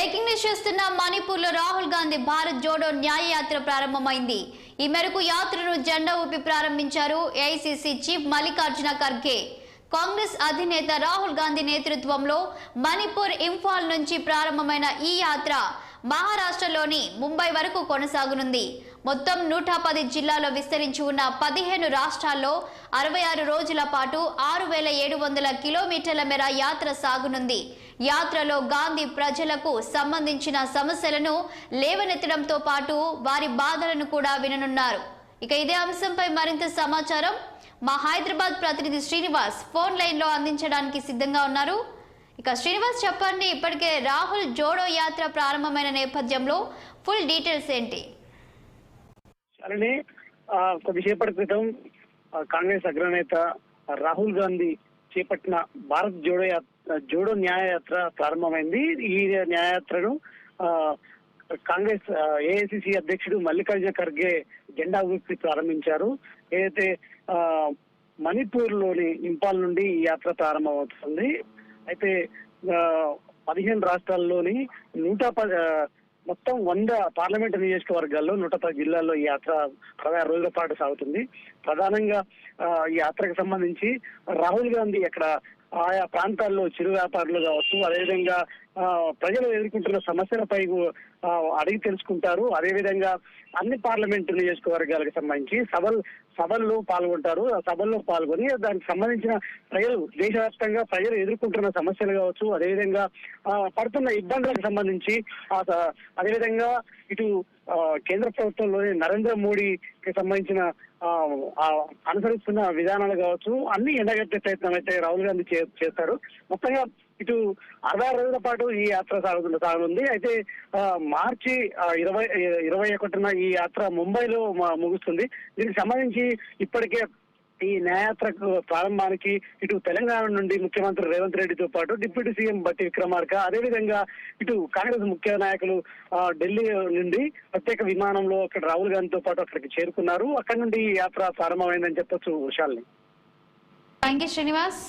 Breaking news చూస్తున్న మణిపూర్ లో రాహుల్ గాంధీ భారత్ జోడో న్యాయ యాత్ర ప్రారంభమైంది. ఈ మేరకు యాత్రను జెండా ఊపి ప్రారంభించారు ఏఐసీసీ చీఫ్ మల్లికార్జున ఖర్గే. కాంగ్రెస్ అధినేత రాహుల్ గాంధీ నేతృత్వంలో మణిపూర్ ఇంఫాల్ నుంచి ప్రారంభమైన ఈ యాత్ర మహారాష్ట్రలోని ముంబై వరకు కొనసాగనుంది. మొత్తం 110 జిల్లాల్లో విస్తరించి ఉన్న 15 రాష్ట్రాల్లో 66 రోజుల పాటు 6700 కిలోమీటర్ల మేర యాత్ర సాగనుంది. యాత్రలో గాంధీ ప్రజలకు సంబంధించిన సమస్యలను లేవనెత్తడంతో పాటు వారి బాధలను కూడా విననున్నారు. ఇక ఇదే అంశంపై మరింత సమాచారం మా హైదరాబాద్ ప్రతినిధి శ్రీనివాస్ ఫోన్ లైన్ లో అందించడానికి సిద్ధంగా ఉన్నారు. ఇక శ్రీనివాస్ చెప్పండి, ఇప్పటికే రాహుల్ జోడో యాత్ర ప్రారంభమైన నేపథ్యంలో ఫుల్ డీటెయిల్స్ ఏంటి? కొద్దిసేపటి క్రితం కాంగ్రెస్ అగ్రనేత రాహుల్ గాంధీ చేపట్టిన భారత్ జోడో న్యాయయాత్ర ప్రారంభమైంది. ఈ న్యాయయాత్రను కాంగ్రెస్ ఏఐసిసి అధ్యక్షుడు మల్లికార్జున ఖర్గే జెండా ఊపి ప్రారంభించారు. ఏదైతే మణిపూర్ లోని ఇంపాల్ నుండి ఈ యాత్ర ప్రారంభమవుతుంది. అయితే 15 రాష్ట్రాల్లోని మొత్తం 100 పార్లమెంటు నియోజకవర్గాల్లో 110 జిల్లాల్లో ఈ యాత్ర 66 రోజుల పాటు సాగుతుంది. ప్రధానంగా ఈ యాత్రకు సంబంధించి రాహుల్ గాంధీ అక్కడ ఆయా ప్రాంతాల్లో చిరు వ్యాపారులు కావచ్చు, అదేవిధంగా ప్రజలు ఎదుర్కొంటున్న సమస్యలపై అడిగి తెలుసుకుంటారు. అదేవిధంగా అన్ని పార్లమెంటు నియోజకవర్గాలకు సంబంధించి సభల్లో పాల్గొంటారు. ఆ సభల్లో పాల్గొని దానికి సంబంధించిన ప్రజలు దేశవ్యాప్తంగా ప్రజలు ఎదుర్కొంటున్న సమస్యలు కావచ్చు, అదేవిధంగా పడుతున్న ఇబ్బందులకు సంబంధించి అదేవిధంగా ఇటు కేంద్ర ప్రభుత్వంలోని నరేంద్ర మోడీకి సంబంధించిన అనుసరిస్తున్న విధానాలు కావచ్చు అన్ని ఎండగట్టే ప్రయత్నం అయితే రాహుల్ గాంధీ చేస్తారు. మొత్తంగా ఇటు 66 రోజుల పాటు ఈ యాత్ర సాగుతుంది. అయితే మార్చి 21న ఈ యాత్ర ముంబైలో ముగుస్తుంది. దీనికి సంబంధించి ఇప్పటికే ఈ న్యాయయాత్రకు ప్రారంభానికి ఇటు తెలంగాణ నుండి ముఖ్యమంత్రి రేవంత్ రెడ్డితో పాటు డిప్యూటీ సీఎం బట్టి విక్రమార్క, అదేవిధంగా ఇటు కాంగ్రెస్ ముఖ్య నాయకులు ఢిల్లీ నుండి ప్రత్యేక విమానంలో అక్కడ రాహుల్ గాంధీతో పాటు అక్కడికి చేరుకున్నారు. అక్కడ నుండి ఈ యాత్ర ప్రారంభమైందని చెప్పొచ్చు. శాలిని. థాంక్యూ శ్రీనివాస్.